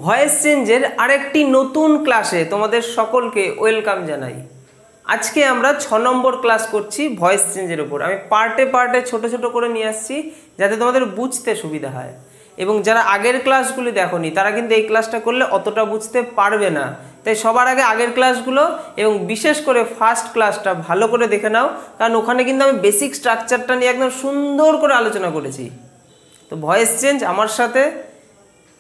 Voice চেঞ্জের আরেকটি নতুন ক্লাসে তোমাদের সকলকে ওয়েলকাম জানাই। আজকে আমরা 6 নম্বর ক্লাস করছি ভয়েস চেঞ্জের উপর। আমি পার্টে পার্টে ছোট ছোট করে নিয়ে আসছি যাতে তোমাদের বুঝতে সুবিধা হয়, এবং যারা আগের ক্লাসগুলি দেখোনি তারা কিন্তু এই ক্লাসটা করলে অতটা বুঝতে পারবে না। তাই সবার আগে আগের ক্লাসগুলো এবং বিশেষ করে ফার্স্ট ক্লাসটা ভালো করে দেখে নাও, কারণ ওখানে কিন্তু আমি বেসিক স্ট্রাকচারটা নিয়ে একদম সুন্দর করে আলোচনা করেছি। তো ভয়েস চেঞ্জ আমার সাথে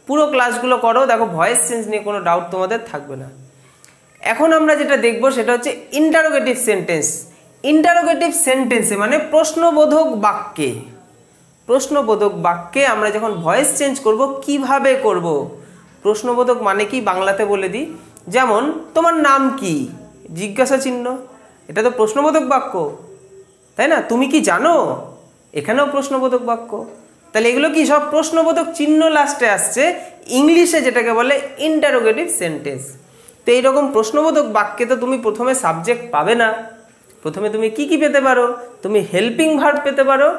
পুরো ক্লাসগুলো করো, দেখো ভয়েস চেঞ্জ নিয়ে কোনো ডাউট তোমাদের থাকবে না। এখন আমরা যেটা দেখব সেটা হচ্ছে ইন্টারোগেটিভ সেন্টেন্স। ইন্টারোগেটিভ সেন্টেন্সে মানে প্রশ্নবোধক বাক্যে, প্রশ্নবোধক বাক্যে আমরা যখন ভয়েস চেঞ্জ করব কিভাবে করব। প্রশ্নবোধক মানে কি বাংলাতে বলে দিই, যেমন তোমার নাম কি, জিজ্ঞাসা চিহ্ন, এটা তো প্রশ্নবোধক বাক্য, তাই না? তুমি কি জানো, এখানেও প্রশ্নবোধক বাক্য। তাহলে এগুলো কি সব প্রশ্নবোধক চিহ্ন লাস্টে আসছে, ইংলিশে যেটাকে বলে ইন্টারোগেটিভ সেন্টেন্স। তো এইরকম প্রশ্নবোধক বাক্যে তো তুমি প্রথমে সাবজেক্ট পাবে না। প্রথমে তুমি কি কি পেতে পারো, তুমি হেল্পিং ভার্ব পেতে পারো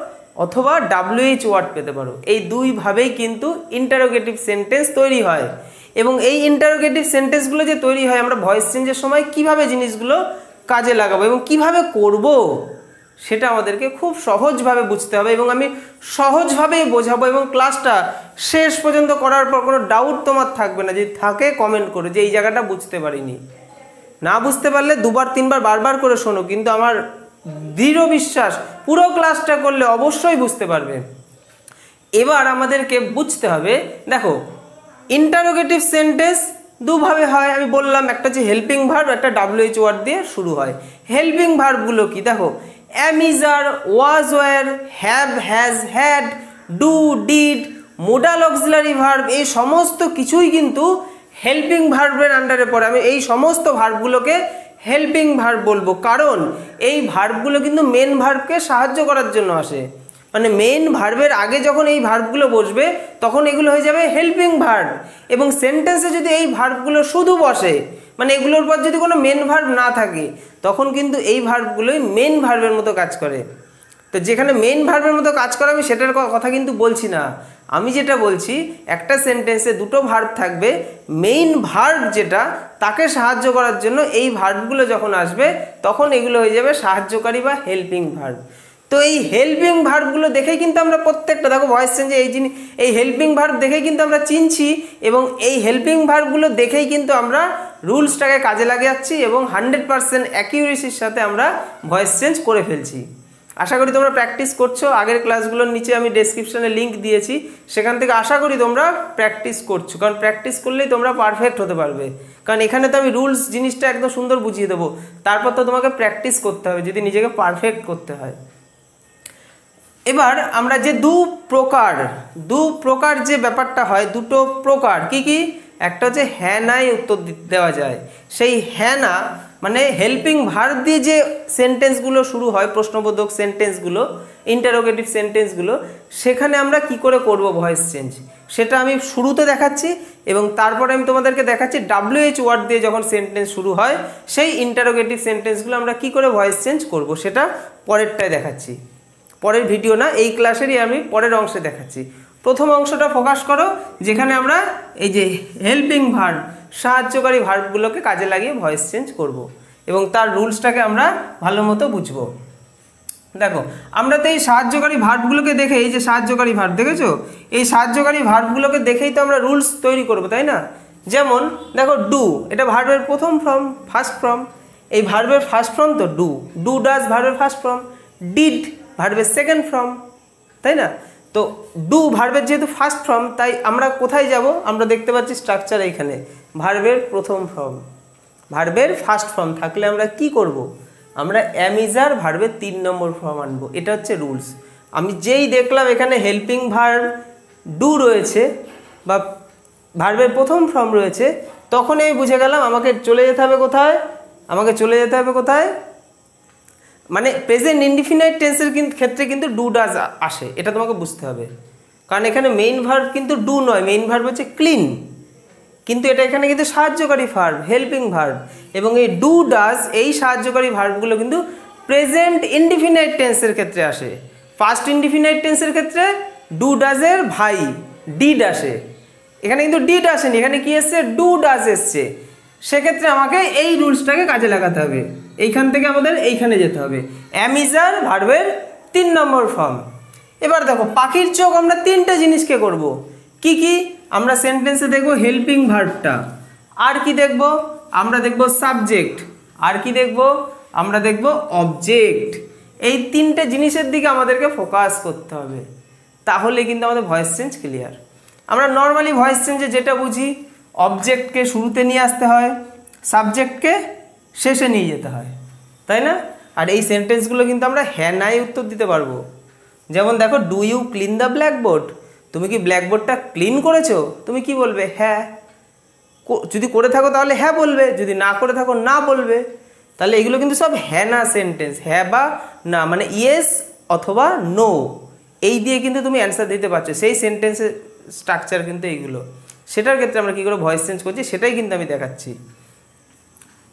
অথবা WH ওয়ার্ড পেতে পারো। এই দুইভাবেই কিন্তু ইন্টারোগেটিভ সেন্টেন্স তৈরি হয়। এবং এই ইন্টারোগেটিভ সেন্টেন্সগুলো যে তৈরি হয় আমরা ভয়েস চেঞ্জের সময় কিভাবে জিনিসগুলো কাজে লাগাবো এবং কিভাবে করব সেটা আমাদেরকে খুব সহজভাবে বুঝতে হবে, এবং আমি সহজভাবেই বোঝাবো। এবং ক্লাসটা শেষ পর্যন্ত করার পর কোনো ডাউট তোমার থাকবে না, যদি থাকে কমেন্ট করো যে এই জায়গাটা বুঝতে পারিনি। না বুঝতে পারলে দুবার তিনবার বারবার করে শোনো, কিন্তু আমার দৃঢ় বিশ্বাস পুরো ক্লাসটা করলে অবশ্যই বুঝতে পারবে। এবার আমাদেরকে বুঝতে হবে, দেখো ইন্টারোগেটিভ সেন্টেন্স দুভাবে হয় আমি বললাম, একটা হচ্ছে হেল্পিং ভার্ব, একটা WH ওয়ার্ড দিয়ে শুরু হয়। হেল্পিং ভার্বগুলো কি দেখো, am, is, are, was, were, have, has, had, do, did, modal auxiliary verb, এই সমস্ত কিছুই কিন্তু হেল্পিং ভার্বের আন্ডারে পড়ে। আমি এই সমস্ত ভার্বগুলোকে হেল্পিং ভার্ব বলবো, কারণ এই ভার্বগুলো কিন্তু মেন ভার্বকে সাহায্য করার জন্য আসে। মানে মেইন ভার্বের আগে যখন এই ভার্বগুলো বসবে তখন এগুলো হয়ে যাবে হেল্পিং ভার্ব। এবং সেন্টেন্সে যদি এই ভার্বগুলো শুধু বসে, মানে এগুলোর পর যদি কোনো মেন ভার্ব না থাকে, তখন কিন্তু এই ভার্বগুলোই মেন ভার্বের মতো কাজ করে। তো যেখানে মেন ভার্বের মতো কাজ করে আমি সেটার কথা কিন্তু বলছি না। আমি যেটা বলছি, একটা সেন্টেন্সে দুটো ভার্ব থাকবে, মেইন ভার্ব যেটা তাকে সাহায্য করার জন্য এই ভার্বগুলো যখন আসবে তখন এগুলো হয়ে যাবে সাহায্যকারী বা হেল্পিং ভার্ব। তো এই হেল্পিং ভার্বগুলো দেখেই কিন্তু আমরা প্রত্যেকটা, দেখো ভয়েস চেঞ্জে এই হেল্পিং ভার্ব দেখেই কিন্তু আমরা চিনছি, এবং এই হেল্পিং ভার্বগুলো দেখেই কিন্তু আমরা রুলসটাকে কাজে লাগাচ্ছি এবং 100% অ্যাকিউরেসির সাথে আমরা ভয়েস চেঞ্জ করে ফেলছি। আশা করি তোমরা প্র্যাকটিস করছো। আগের ক্লাসগুলোর নিচে আমি ডেসক্রিপশনে লিঙ্ক দিয়েছি, সেখান থেকে আশা করি তোমরা প্র্যাকটিস করছো, কারণ প্র্যাকটিস করলেই তোমরা পারফেক্ট হতে পারবে। কারণ এখানে তো আমি রুলস জিনিসটা একদম সুন্দর বুঝিয়ে দেবো, তারপর তো তোমাকে প্র্যাকটিস করতে হবে যদি নিজেকে পারফেক্ট করতে হয়। এবার আমরা যে দু প্রকার যে ব্যাপারটা হয়, দুটো প্রকার কি কি, একটা হচ্ছে হ্যাঁ নাই উত্তর দেওয়া যায়। সেই হ্যাঁ না মানে হেল্পিং ভার্ব দিয়ে যে সেন্টেন্সগুলো শুরু হয়, প্রশ্নবোধক সেন্টেন্সগুলো, ইন্টারোগেটিভ সেন্টেন্সগুলো, সেখানে আমরা কি করে করব ভয়েস চেঞ্জ সেটা আমি শুরুতে দেখাচ্ছি, এবং তারপরে আমি তোমাদেরকে দেখাচ্ছি WH ওয়ার্ড দিয়ে যখন সেন্টেন্স শুরু হয় সেই ইন্টারোগেটিভ সেন্টেন্সগুলো আমরা কি করে ভয়েস চেঞ্জ করব সেটা পরেরটায় দেখাচ্ছি। পরের ভিডিও না, এই ক্লাসেরই আমি পরের অংশে দেখাচ্ছি। প্রথম অংশটা ফোকাস করো, যেখানে আমরা এই যে হেল্পিং ভার্ব, সাহায্যকারী ভার্বগুলোকে কাজে লাগিয়ে ভয়েস চেঞ্জ করব এবং তার রুলসটাকে আমরা ভালো মতো বুঝবো। দেখো আমরা তো এই সাহায্যকারী ভার্বগুলোকে দেখে, এই যে সাহায্যকারী ভার্ব দেখেছো, এই সাহায্যকারী ভার্বগুলোকে দেখেই তো আমরা রুলস তৈরি করব, তাই না? যেমন দেখো ডু, এটা ভার্বের প্রথম ফর্ম, ফার্স্ট ফর্ম। এই ভার্বের ফার্স্ট ফর্ম তো ডু ডাজ ভার্বের ফার্স্ট ফর্ম, ডিড ভার্বের সেকেন্ড ফর্ম, তাই না? তো ডু ভার্বের যেহেতু ফার্স্ট ফর্ম, তাই আমরা কোথায় যাব, আমরা দেখতে পাচ্ছি স্ট্রাকচার এইখানে ভার্বের প্রথম ফর্ম, ভার্বের ফার্স্ট ফর্ম থাকলে আমরা কি করব, আমরা am, is, are ভার্বের 3 নম্বর ফর্ম আনবো। এটা হচ্ছে রুলস। আমি যেই দেখলাম এখানে হেল্পিং ভার্ব ডু রয়েছে বা ভার্বের প্রথম ফর্ম রয়েছে, তখন আমি বুঝে গেলাম আমাকে চলে যেতে হবে কোথায়, মানে প্রেজেন্ট ইনডিফিনাইট টেন্সের ক্ষেত্রে কিন্তু ডু ডাজ আসে, এটা তোমাকে বুঝতে হবে। কারণ এখানে মেইন ভার্ব কিন্তু ডু নয়, মেইন ভার্ব হচ্ছে ক্লিন, কিন্তু এটা এখানে কিন্তু সাহায্যকারী ভার্ব, হেল্পিং ভার্ব, এবং এই ডু ডাজ এই সাহায্যকারী ভার্বগুলো কিন্তু প্রেজেন্ট ইনডিফিনাইট টেন্সের ক্ষেত্রে আসে। ফার্স্ট ইনডিফিনাইট টেন্সের ক্ষেত্রে ডু ডাজের ভাই ডিড আসে, এখানে কিন্তু ডিড আসেনি, এখানে কি এসছে, ডু ডাজ এসছে। সেক্ষেত্রে আমাকে এই রুলসটাকে কাজে লাগাতে হবে, এইখান থেকে আমাদের এইখানে যেতে হবে। অ্যাম ইজ আর ভার্বের 3 নম্বর ফর্ম। এবার দেখো পাখির চোখ আমরা 3টে জিনিসকে করব। কি কি আমরা সেন্টেন্সে দেখব, হেল্পিং ভার্বটা, আর কি দেখব, আমরা দেখব সাবজেক্ট, আর কি দেখব, আমরা দেখব অবজেক্ট। এই 3টে জিনিসের দিকে আমাদেরকে ফোকাস করতে হবে, তাহলে কিন্তু আমাদের ভয়েস চেঞ্জ ক্লিয়ার। আমরা নর্মালি ভয়েস চেঞ্জে যেটা বুঝি, অবজেক্টকে শুরুতে নিয়ে আসতে হয়, সাবজেক্টকে শেষে নিয়ে যেতে হয়, তাই না? আর এই সেন্টেন্সগুলো কিন্তু আমরা হ্যাঁ নাই উত্তর দিতে পারবো। যেমন দেখো, do you clean the blackboard, তুমি কি ব্ল্যাকবোর্ডটা ক্লিন করেছো? তুমি কি বলবে? হ্যাঁ। যদি করে থাকো তাহলে হ্যাঁ বলবে, যদি না করে থাকো না বলবে। তাহলে এগুলো কিন্তু সব হ্যাঁ না সেন্টেন্স, হ্যাঁ বা না, মানে ইয়েস অথবা নো, এই দিয়ে কিন্তু তুমি অ্যান্সার দিতে পারছো। সেই সেন্টেন্সের স্ট্রাকচার কিন্তু এইগুলো। সেটার ক্ষেত্রে আমরা কী করে ভয়েস চেঞ্জ করছি সেটাই কিন্তু আমি দেখাচ্ছি।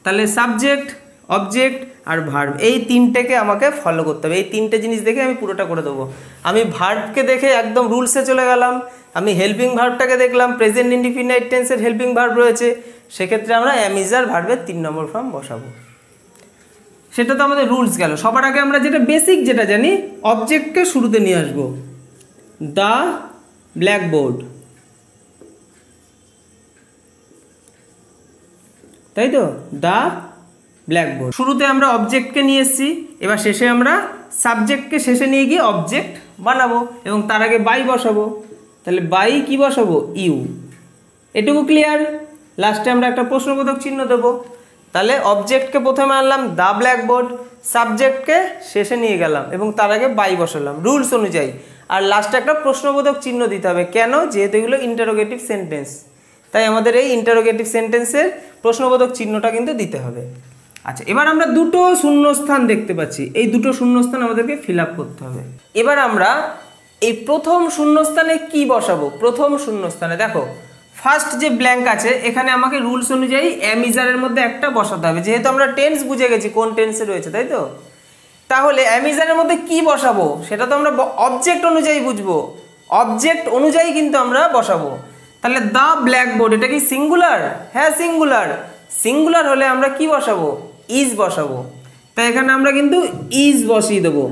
তাহলে সাবজেক্ট, অবজেক্ট আর ভার্ব, এই 3টেকে আমাকে ফলো করতে হবে। এই 3টে জিনিস দেখে আমি পুরোটা করে দেবো। আমি ভার্বকে দেখে একদম রুলসে চলে গেলাম, আমি হেল্পিং ভার্বটাকে দেখলাম, প্রেজেন্ট ইনডিফিনাইট টেন্সের হেল্পিং ভার্ব রয়েছে, সেক্ষেত্রে আমরা অ্যাম ইজ আর ভার্বের 3 নম্বর ফর্ম বসাবো। সেটা তো আমাদের রুলস গেল। সবার আগে আমরা যেটা বেসিক যেটা জানি, অবজেক্টকে শুরুতে নিয়ে আসবো। দ্য ব্ল্যাকবোর্ড, তাই তো, দ্য ব্ল্যাকবোর্ড, শুরুতে আমরা অবজেক্টকে নিয়ে এসেছি। এবার শেষে আমরা সাবজেক্টকে শেষে নিয়ে গিয়ে অবজেক্ট বানাবো এবং তার আগে বাই বসাবো। তাহলে বাই কি বসাবো? ইউ। এটুকু ক্লিয়ার? লাস্টে আমরা একটা প্রশ্নবোধক চিহ্ন দেবো। তাহলে অবজেক্টকে প্রথমে আনলাম দ্য ব্ল্যাকবোর্ড, সাবজেক্টকে শেষে নিয়ে গেলাম এবং তার আগে বাই বসালাম রুলস অনুযায়ী। আর লাস্টে একটা প্রশ্নবোধক চিহ্ন দিতে হবে। কেন? যেহেতু এগুলো ইন্টারোগেটিভ সেন্টেন্স, তাই আমাদের এই ইন্টারোগেটিভ সেন্টেন্সের প্রশ্নবোধক চিহ্নটা কিন্তু দিতে হবে। আচ্ছা, এবার আমরা দুটো শূন্যস্থান দেখতে পাচ্ছি, এই দুটো শূন্যস্থান আমাদেরকে ফিল আপ করতে হবে। এবার আমরা এই প্রথম শূন্যস্থানে কি বসাবো? প্রথম শূন্যস্থানে দেখো ফার্স্ট যে ব্ল্যাঙ্ক আছে, এখানে আমাকে রুলস অনুযায়ী অ্যাম ইজ আর এর মধ্যে একটা বসাতে হবে, যেহেতু আমরা টেন্স বুঝে গেছি কোন টেন্সে রয়েছে, তাই তো। তাহলে অ্যাম ইজ আর এর মধ্যে কি বসাবো সেটা তো আমরা অবজেক্ট অনুযায়ী বুঝবো, অবজেক্ট অনুযায়ী কিন্তু আমরা বসাবো। তাহলে দ্য ব্ল্যাকবোর্ড, এটা কি সিঙ্গুলার? হ্যাঁ সিঙ্গুলার। সিঙ্গুলার হলে আমরা কি বসাবো? ইজ বসাবো। তাই এখানে আমরা কিন্তু ইজ বসিয়ে দেবো,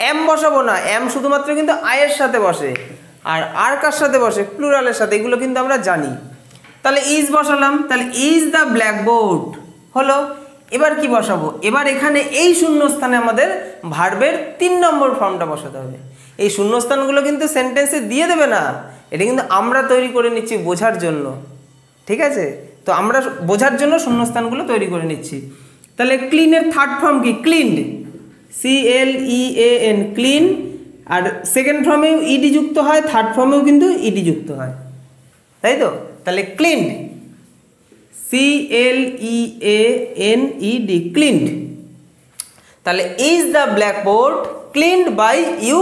এম বসাবো না। এম শুধুমাত্র কিন্তু আয়ের সাথে বসে, আর কার সাথে বসে? প্লুরালের সাথে, এগুলো কিন্তু আমরা জানি। তাহলে ইজ বসালাম, তাহলে ইজ দ্য ব্ল্যাকবোর্ড হলো। এবার কি বসাবো? এবার এখানে এই শূন্যস্থানে আমাদের ভার্বের 3 নম্বর ফর্মটা বসাতে হবে। এই শূন্যস্থানগুলো কিন্তু সেন্টেন্সে দিয়ে দেবে না, এটা কিন্তু আমরা তৈরি করে নিচ্ছি বোঝার জন্য, ঠিক আছে? তো আমরা বোঝার জন্য শূন্যস্থানগুলো তৈরি করে নিচ্ছি। তাহলে ক্লিনের থার্ড ফর্ম কি? Cleaned, CLEAN, clean. আর সেকেন্ড ফর্মেও ইডি যুক্ত হয়, থার্ড ফর্মেও কিন্তু ইডি যুক্ত হয়, তাই তো। তাহলে ক্লিনড, CLEANED, ক্লিনড। তাহলে is the blackboard cleaned by you,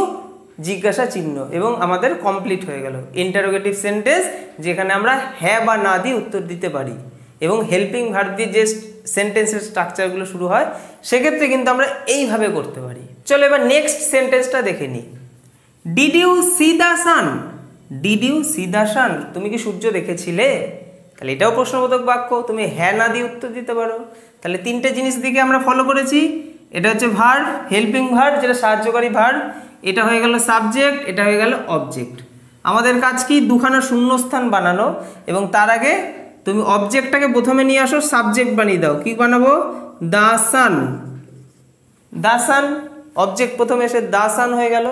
জিজ্ঞাসা চিহ্ন, এবং আমাদের কমপ্লিট হয়ে গেল ইন্টারোগেটিভ সেন্টেন্স, যেখানে আমরা হ্যাঁ বা না দিয়ে উত্তর দিতে পারি। এবং হেল্পিং ভার্ব দিয়ে যে সেন্টেন্সের স্ট্রাকচারগুলো শুরু হয়, সেক্ষেত্রে কিন্তু আমরা এইভাবে করতে পারি। চলো এবার নেক্সট সেন্টেন্সটা দেখে নিই। Did you see the sun? Did you see the sun, তুমি কি সূর্য দেখেছিলে? তাহলে এটাও প্রশ্নবোধক বাক্য, তুমি হ্যাঁ না দিয়ে উত্তর দিতে পারো। তাহলে 3টে জিনিস দিকে আমরা ফলো করেছি। এটা হচ্ছে ভার্ব, হেল্পিং ভার্ব যেটা সাহায্যকারী ভার্ব, এটা হয়ে গেল সাবজেক্ট, এটা হয়ে গেল অবজেক্ট। আমাদের কাজ কি? দুখানা শূন্যস্থান বানানো, এবং তার আগে তুমি অবজেক্টটাকে প্রথমে নিয়ে আসো, সাবজেক্ট বানিয়ে দাও। কি বানাবো? The sun. The sun, object প্রথমে এসে দ্য সান হয়ে গেল।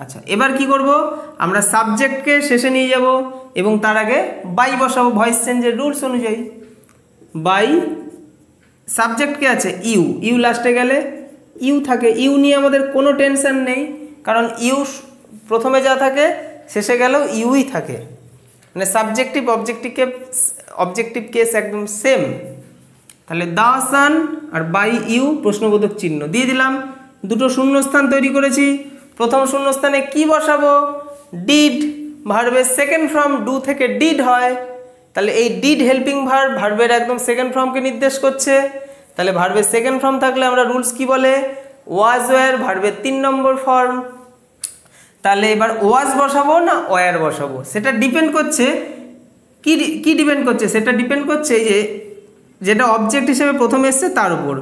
আচ্ছা, এবার কি করব? আমরা সাবজেক্টকে শেষে নিয়ে যাব এবং তার আগে বাই বসাবো ভয়েস চেঞ্জের রুলস অনুযায়ী। বাই, সাবজেক্ট কে আছে? ইউ। ইউ লাস্টে গেলে ইউ থাকে, ইউ নিয়ে আমাদের কোনো টেনশন নেই, কারণ ইউ প্রথমে যা থাকে শেষে গেলেও ইউই থাকে, মানে সাবজেক্টিভ অবজেক্টিভ কেস একদম সেম। তাহলে দ্য সান আর বাই ইউ প্রশ্নবোধক চিহ্ন দিয়ে দিলাম। দুটো শূন্যস্থান তৈরি করেছি। প্রথম শূন্যস্থানে কি বসাবো? ডিড, ভার্বের সেকেন্ড ফর্ম ডু থেকে ডিড হয়। তাহলে এই ডিড হেল্পিং ভার্ব, ভার্বের একদম সেকেন্ড ফর্মকে নির্দেশ করছে। তাহলে ভার্বের সেকেন্ড ফর্ম থাকলে আমরা রুলস কি বলে? ওয়াজ ওয়্যার, ভার্বের 3 নম্বর ফর্ম। তাহলে এবার ওয়াজ বসাবো না ওয়্যার বসাবো, সেটা ডিপেন্ড করছে কি ডিপেন্ড করছে, সেটা ডিপেন্ড করছে এই যে যেটা অবজেক্ট হিসেবে প্রথমে এসছে তার উপর।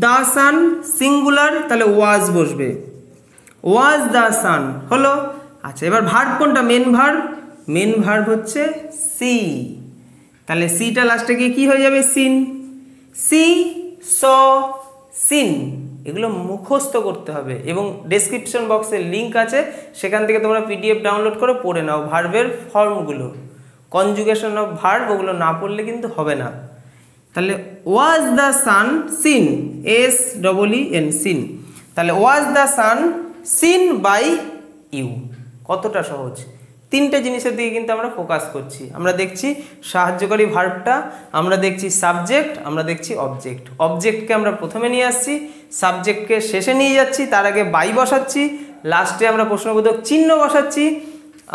দ্য সান সিঙ্গুলার, তাহলে ওয়াজ বসবে, ওয়াজ দ্য সান হলো। আচ্ছা এবার ভার্ব কোনটা, মেন ভার্ব হচ্ছে সি, তাহলে সিটা লাস্টে গিয়ে কী হয়ে যাবে, সিন। সি স সিন, এগুলো মুখস্থ করতে হবে এবং ডেসক্রিপশন বক্সে লিঙ্ক আছে, সেখান থেকে তোমরা পিডিএফ ডাউনলোড করে পড়ে নাও ভার্বের ফর্মগুলো, কনজুগেশন অফ ভার্ব, ওগুলো না পড়লে কিন্তু হবে না। তাহলে was the sun seen, SEEN seen, তাহলে was the sun seen by you. কতটা সহজ, তিনটে জিনিসের দিকে কিন্তু আমরা ফোকাস করছি। আমরা দেখছি সাহায্যকারী ভার্বটা, আমরা দেখছি সাবজেক্ট, আমরা দেখছি অবজেক্ট। অবজেক্টকে আমরা প্রথমে নিয়ে আসছি, সাবজেক্টকে শেষে নিয়ে যাচ্ছি, তার আগে বাই বসাচ্ছি, লাস্টে আমরা প্রশ্নবোধক চিহ্ন বসাচ্ছি।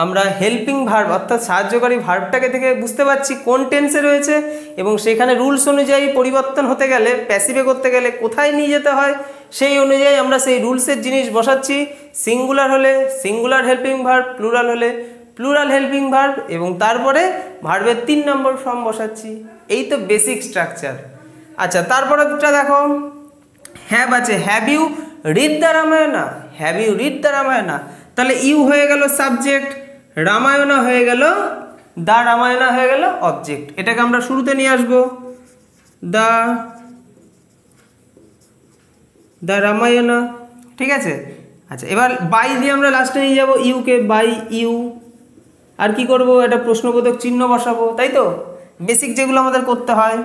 আমরা হেল্পিং ভার্ব অর্থাৎ সাহায্যকারী ভার্বটাকে থেকে বুঝতে পারছি কোন টেন্সে রয়েছে এবং সেখানে রুলস অনুযায়ী পরিবর্তন হতে গেলে, প্যাসিভে করতে গেলে কোথায় নিয়ে যেতে হয়, সেই অনুযায়ী আমরা সেই রুলসের জিনিস বসাচ্ছি। সিঙ্গুলার হলে সিঙ্গুলার হেল্পিং ভার্ব, প্লুরাল হলে প্লুরাল হেল্পিং ভার্ব, এবং তারপরে ভার্বের 3 নম্বর ফর্ম বসাচ্ছি। এই তো বেসিক স্ট্রাকচার। আচ্ছা তারপরেটা দেখো, হ্যাভ আছে, have you read the Ramayana, have you read the Ramayana, তাহলে ইউ হয়ে গেল সাবজেক্ট, রামায়ণা হয়ে গেল, দ্য রামায়ণা হয়ে গেল অবজেক্ট। এটাকে আমরা শুরুতে নিয়ে আসবো, দ্য রামায়ণা, ঠিক আছে। আচ্ছা এবার বাই দিয়ে আমরা লাস্টে নিয়ে যাবো ইউকে, বাই ইউ। আর কি করব, এটা প্রশ্নবোধক চিহ্ন বসাবো, তাই তো বেসিক যেগুলো আমাদের করতে হয়।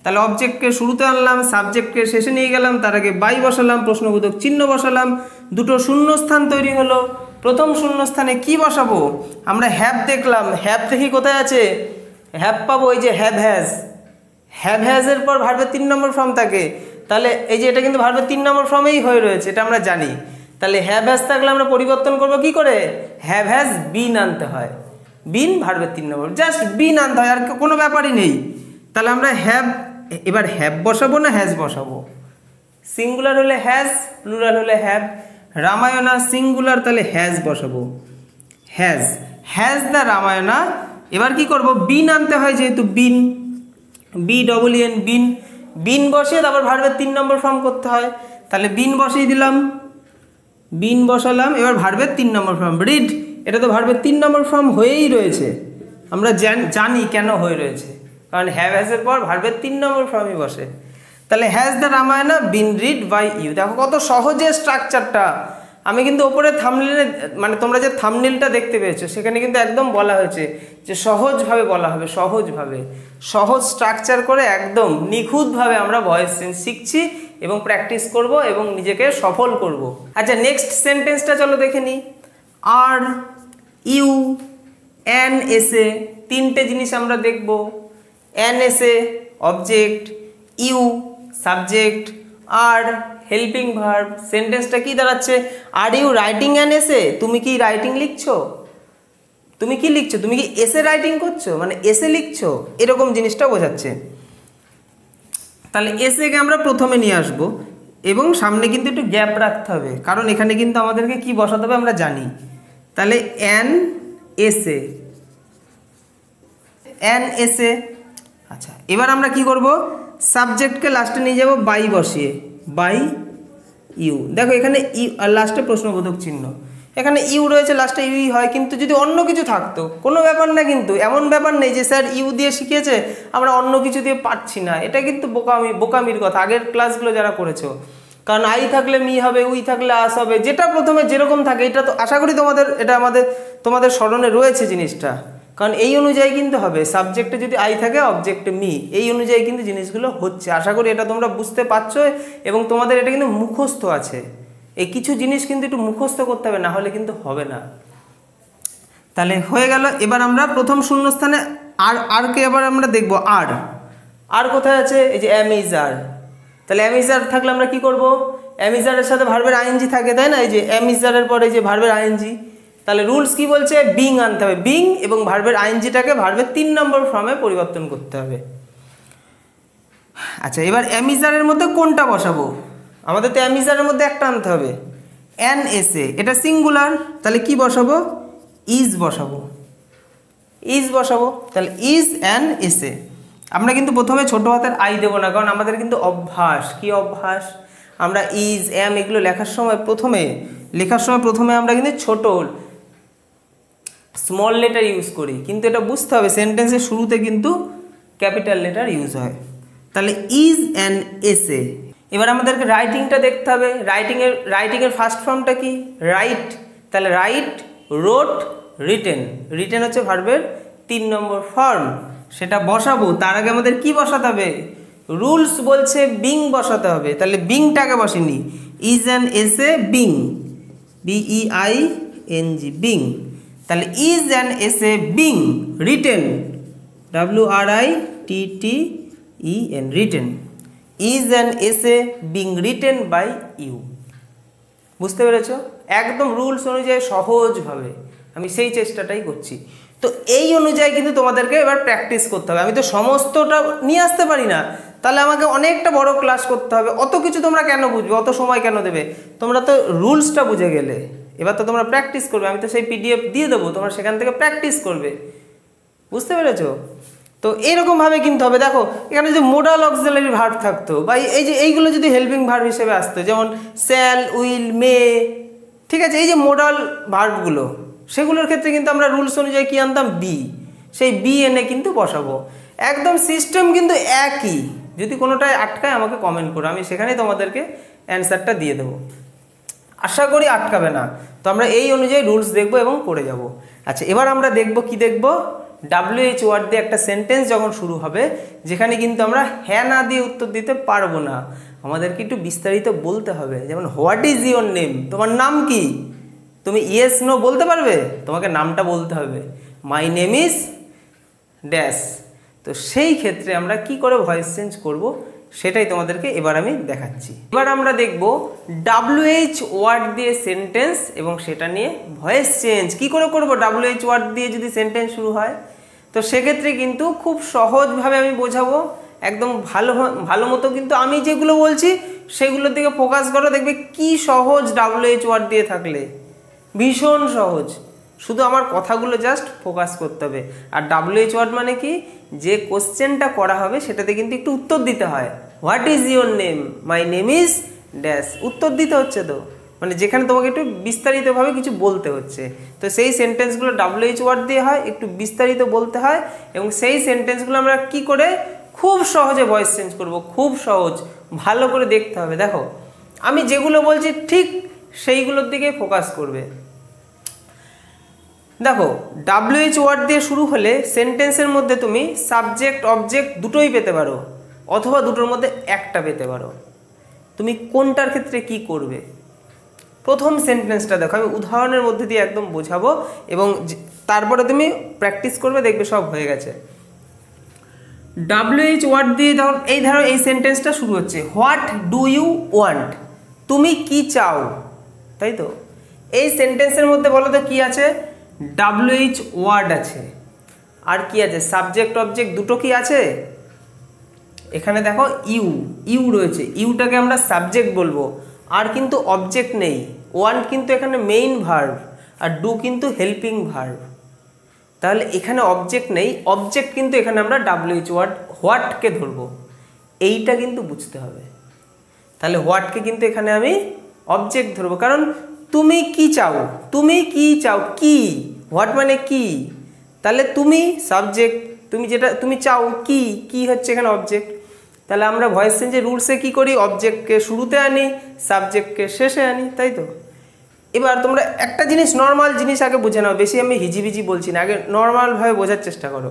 তাহলে অবজেক্টকে শুরুতে আনলাম, সাবজেক্টকে শেষে নিয়ে গেলাম, তার আগে বাই বসালাম, প্রশ্নবোধক চিহ্ন বসালাম, দুটো শূন্যস্থান তৈরি হলো। প্রথম শূন্যস্থানে কি বসাবো, আমরা হ্যাভ দেখলাম, হ্যাভ দেখি কোথায় আছে, হ্যাভ পাবো এই যে হ্যাভ হ্যাজ, হ্যাভ হ্যাজের পর ভার্বের 3 নম্বর ফর্ম থাকে, তাহলে এই যে এটা কিন্তু ভার্বের 3 নম্বর ফর্মেই হয়ে রয়েছে, এটা আমরা জানি। তাহলে হ্যাভ হ্যাজ থাকলে আমরা পরিবর্তন করব কি করে, হ্যাভ হ্যাজ বিন আনতে হয়, বিন ভার্বের 3 নম্বর, জাস্ট বিন আনতে হয়, আর কোনো ব্যাপারই নেই। তাহলে আমরা হ্যাভ, এবার হ্যাভ বসাবো না হ্যাজ বসাবো, সিঙ্গুলার হলে হ্যাজ, প্লুরাল হলে হ্যাভ। রামায়ণা সিঙ্গুলার, তাহলে হ্যাজ বসাবো, হ্যাজ, হ্যাজ দ্য রামায়ণা। এবার কি করব, বিন আনতে হয় যেহেতু, বিন, BEEN বিন, বিন বসিয়ে তারপর ভার্বের 3 নম্বর ফর্ম করতে হয়, তাহলে বিন বসিয়ে দিলাম, বিন বসালাম। এবার ভার্বের 3 নম্বর ফর্ম, রিড, এটা তো ভার্বের 3 নম্বর ফর্ম হয়েই রয়েছে, আমরা জানি কেন হয়ে রয়েছে, কারণ হ্যাভ হ্যাজের পর ভার্বের 3 নম্বর ফর্মই বসে। তাহলে has the Ramayana been read by you. দেখো কত সহজে স্ট্রাকচারটা। আমি কিন্তু ওপরে থাম্বনেলে, মানে তোমরা যে থাম্বনেলটা দেখতে পেয়েছো সেখানে কিন্তু একদম বলা হয়েছে যে সহজভাবে বলা হবে, সহজভাবে, সহজ স্ট্রাকচার করে একদম নিখুঁতভাবে আমরা ভয়েস চেঞ্জ শিখছি এবং প্র্যাকটিস করব এবং নিজেকে সফল করব। আচ্ছা নেক্সট সেন্টেন্সটা চলো দেখে নিই। আর, ইউ, অ্যান এসে, তিনটে জিনিস আমরা দেখব। অ্যান এসে অবজেক্ট, ইউ সাবজেক্ট, আর হেল্পিং ভার্ব। সেন্টেন্সটা কি দাঁড়াচ্ছে, আর ইউ রাইটিং অ্যান এসে, তুমি কি রাইটিং লিখছো, তুমি কি লিখছো, তুমি কি এসে রাইটিং করছো, মানে এসে লিখছো, এরকম জিনিসটা বোঝাচ্ছে। তাহলে এসেকে আমরা প্রথমে নিয়ে আসবো এবং সামনে কিন্তু একটু গ্যাপ রাখতে হবে, কারণ এখানে কিন্তু আমাদেরকে কি বসাতে হবে আমরা জানি। তাহলে অ্যান এসে, অ্যান এসে। আচ্ছা এবার আমরা কি করব, সাবজেক্টকে লাস্টে নিয়ে যাব বাই বসিয়ে, বাই ইউ। দেখো এখানে ইউ আর লাস্টে প্রশ্নবোধক চিহ্ন, এখানে ইউ রয়েছে, লাস্টে ইউই হয়, কিন্তু যদি অন্য কিছু থাকতো কোনো ব্যাপার না, কিন্তু এমন ব্যাপার নেই যে স্যার ইউ দিয়ে শিখিয়েছে আমরা অন্য কিছু দিয়ে পারছি না, এটা কিন্তু বোকামির কথা আগের ক্লাসগুলো যারা করেছো। কারণ আই থাকলে মি হবে, উই থাকলে আস হবে, যেটা প্রথমে যেরকম থাকে, এটা তো আশা করি এটা তোমাদের স্মরণে রয়েছে জিনিসটা, কারণ এই অনুযায়ী কিন্তু হবে। সাবজেক্টে যদি আই থাকে, অবজেক্টে মি, এই অনুযায়ী কিন্তু জিনিসগুলো হচ্ছে। আশা করি এটা তোমরা বুঝতে পারছো এবং তোমাদের এটা কিন্তু মুখস্থ আছে। এই কিছু জিনিস কিন্তু একটু মুখস্থ করতে হবে, না হলে কিন্তু হবে না। তাহলে হয়ে গেল। এবার আমরা প্রথম শূন্যস্থানে আরকে এবার আমরা দেখব। আর কোথায় আছে, এই যে অ্যাম ইজ আর। তাহলে অ্যাম ইজ আর থাকলে আমরা কি করব, অ্যাম ইজ আরের সাথে ভার্বের আইএনজি থাকে, তাই না, এই যে অ্যাম ইজ আরের পরে যে ভার্বের আইএনজি। তাহলে রুলস কি বলছে, বিং আনতে হবে, বিং এবং ভার্বের আইএনজিটাকে ভার্বের 3 নম্বর ফর্মে পরিবর্তন করতে হবে। আচ্ছা এবার অ্যামিজারের মধ্যে কোনটা বসাবো, আমাদের তো অ্যামিজারের মধ্যে একটা আনতে হবে, অ্যান এসে, এটা সিঙ্গুলার, তাহলে কি বসাবো, ইজ বসাবো, ইজ বসাবো, তাহলে ইজ অ্যান এসে। আমরা কিন্তু প্রথমে ছোট হাতের আই দেবো না, কারণ আমাদের কিন্তু অভ্যাস, কি অভ্যাস, আমরা ইজ অ্যাম এগুলো লেখার সময় প্রথমে আমরা কিন্তু ছোট স্মল লেটার ইউজ করি, কিন্তু এটা বুঝতে হবে সেন্টেন্সের শুরুতে কিন্তু ক্যাপিটাল লেটার ইউজ হয়। তাহলে ইজ অ্যান এসে। এবার আমাদেরকে রাইটিংটা দেখতে হবে। রাইটিংয়ের ফার্স্ট ফর্মটা কি? রাইট। তাহলে রাইট, রোট, রিটেন। রিটেন হচ্ছে ভার্বের 3 নম্বর ফর্ম, সেটা বসাবো। তার আগে আমাদের কি বসাতে হবে? রুলস বলছে বিং বসাতে হবে, তাহলে বিংটাকে বসিনি। Is an essay being, BEING, being. তাহলে is an essay being written, WRITTEN, written. Is an essay being written by you. বুঝতে পেরেছ? একদম রুলস অনুযায়ী সহজভাবে আমি সেই চেষ্টাটাই করছি। তো এই অনুযায়ী কিন্তু তোমাদেরকে এবার প্র্যাকটিস করতে হবে। আমি তো সমস্তটা নিয়ে আসতে পারি না, তাহলে আমাকে অনেকটা বড় ক্লাস করতে হবে। অত কিছু তোমরা কেন বুঝবে, অত সময় কেন দেবে? তোমরা তো রুলসটা বুঝে গেলে, এবার তো তোমরা প্র্যাকটিস করবে। আমি তো সেই PDF দিয়ে দেবো, তোমরা সেখান থেকে প্র্যাকটিস করবে। বুঝতে পেরেছ? তো এইরকমভাবে কিন্তু হবে। দেখো এখানে যে মোডাল অক্সিলারি ভার্ব থাকতো, বা এই যে এইগুলো যদি হেল্পিং ভার্ব হিসেবে আসতো, যেমন শ্যাল, উইল, মে, ঠিক আছে, এই যে মোডাল ভার্বগুলো, সেগুলোর ক্ষেত্রে কিন্তু আমরা রুলস অনুযায়ী কী আনতাম? বি। সেই বি এনে কিন্তু বসাবো। একদম সিস্টেম কিন্তু একই। যদি কোনোটায় আটকায় আমাকে কমেন্ট করো, আমি সেখানেই তোমাদেরকে অ্যান্সারটা দিয়ে দেবো। আশা করি আটকাবে না। তো আমরা এই অনুযায়ী রুলস দেখব এবং করে যাব। আচ্ছা, এবার আমরা দেখব কি দেখব? WH ওয়ার্ড দিয়ে একটা সেন্টেন্স যখন শুরু হবে, যেখানে কিন্তু আমরা হ্যাঁ না দিয়ে উত্তর দিতে পারবো না, আমাদেরকে একটু বিস্তারিত বলতে হবে। যেমন হোয়াট ইজ ইওর নেম, তোমার নাম কি? তুমি ইয়েস নো বলতে পারবে? তোমাকে নামটা বলতে হবে। My name is dash. তো সেই ক্ষেত্রে আমরা কি করে ভয়েস চেঞ্জ করব, সেটাই তোমাদেরকে এবার আমি দেখাচ্ছি। এবার আমরা দেখব WH ওয়ার্ড দিয়ে সেন্টেন্স এবং সেটা নিয়ে ভয়েস চেঞ্জ কি করে করব। WH ওয়ার্ড দিয়ে যদি সেন্টেন্স শুরু হয়, তো সেক্ষেত্রে কিন্তু খুব সহজভাবে আমি বোঝাবো, একদম ভালো মতো। কিন্তু আমি যেগুলো বলছি সেগুলোর দিকে ফোকাস করো, দেখবে কি সহজ WH ওয়ার্ড দিয়ে থাকলে, ভীষণ সহজ। শুধু আমার কথাগুলো জাস্ট ফোকাস করতে হবে। আর WH ওয়ার্ড মানে কি? যে কোশ্চেনটা করা হবে সেটাতে কিন্তু একটু উত্তর দিতে হয়। What is your name, my name is dash, উত্তর দিতে হচ্ছে। তো মানে যেখানে তোমাকে একটু বিস্তারিতভাবে কিছু বলতে হচ্ছে, তো সেই সেন্টেন্সগুলো WH ওয়ার্ড দিয়ে হয়, একটু বিস্তারিত বলতে হয়। এবং সেই সেন্টেন্সগুলো আমরা কি করে খুব সহজে ভয়েস চেঞ্জ করব, খুব সহজ, ভালো করে দেখতে হবে। দেখো আমি যেগুলো বলছি ঠিক সেইগুলোর দিকে ফোকাস করবে। দেখো WH ওয়ার্ড দিয়ে শুরু হলে সেন্টেন্সের মধ্যে তুমি সাবজেক্ট অবজেক্ট দুটোই পেতে পারো, অথবা দুটোর মধ্যে একটা পেতে পারো। তুমি কোনটার ক্ষেত্রে কি করবে? প্রথম সেন্টেন্সটা দেখো, আমি উদাহরণের মধ্যে দিয়ে একদম বোঝাবো এবং তারপরে তুমি প্র্যাকটিস করবে, দেখবে সব হয়ে গেছে। WH ওয়ার্ড দিয়ে ধরো এই সেন্টেন্সটা শুরু হচ্ছে, হোয়াট ডু ইউ ওয়ান্ট, তুমি কি চাও, তাই তো? এই সেন্টেন্সের মধ্যে বলো তো কি আছে? WH ওয়ার্ড আছে, আর কি আছে? সাবজেক্ট অবজেক্ট দুটো কি আছে? এখানে দেখো ইউ রয়েছে, ইউটাকে আমরা সাবজেক্ট বলবো, আর কিন্তু অবজেক্ট নেই। ওয়ান্ট কিন্তু এখানে মেইন ভার্ব, আর ডু কিন্তু হেল্পিং ভার্ব। তাহলে এখানে অবজেক্ট নেই, অবজেক্ট কিন্তু এখানে আমরা WH ওয়ার্ড হোয়াটকে ধরবো, এইটা কিন্তু বুঝতে হবে। তাহলে হোয়াটকে কিন্তু এখানে আমি অবজেক্ট ধরবো, কারণ তুমি কি চাও, তুমি কি চাও, কি, হোয়াট মানে কি, তাহলে তুমি সাবজেক্ট, তুমি যেটা তুমি চাও কি, কি হচ্ছে এখানে অবজেক্ট। তাহলে আমরা ভয়েস চেঞ্জের রুলসে কি করি? অবজেক্টকে শুরুতে আনি, সাবজেক্টকে শেষে আনি, তাই তো? এবার তোমরা একটা জিনিস, নর্মাল জিনিস আগে বুঝে নাও, বেশি আমি হিজিবিজি বলছি না, আগে নর্মালভাবে বোঝার চেষ্টা করো।